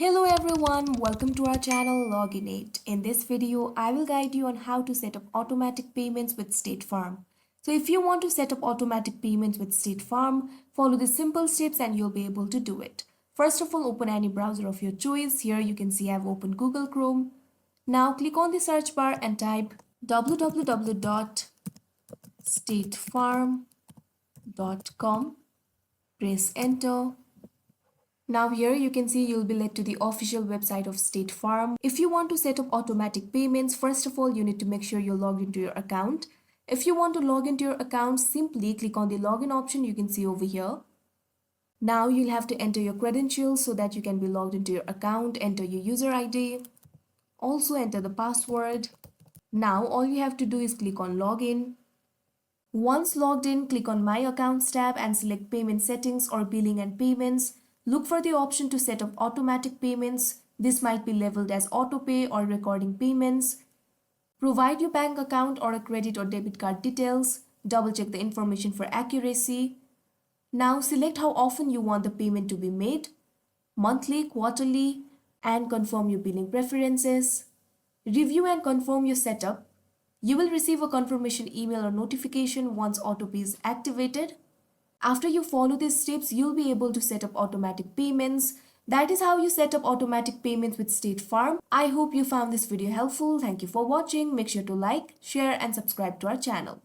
Hello everyone, welcome to our channel Login8. In this video, I will guide you on how to set up automatic payments with State Farm. So if you want to set up automatic payments with State Farm, follow the simple steps and you'll be able to do it. First of all, open any browser of your choice. Here you can see I've opened Google Chrome. Now click on the search bar and type www.statefarm.com. Press enter. Now here you can see you'll be led to the official website of State Farm. If you want to set up automatic payments, first of all you need to make sure you're logged into your account. If you want to log into your account, simply click on the login option you can see over here. Now you'll have to enter your credentials so that you can be logged into your account. Enter your user ID. Also enter the password. Now all you have to do is click on login. Once logged in, click on My Accounts tab and select Payment Settings or Billing and Payments. Look for the option to set up automatic payments. This might be labeled as autopay or recording payments. Provide your bank account or a credit or debit card details. Double check the information for accuracy. Now select how often you want the payment to be made, monthly, quarterly, and confirm your billing preferences. Review and confirm your setup. You will receive a confirmation email or notification once autopay is activated. After you follow these steps, you'll be able to set up automatic payments. That is how you set up automatic payments with State Farm. I hope you found this video helpful. Thank you for watching. Make sure to like, share and subscribe to our channel.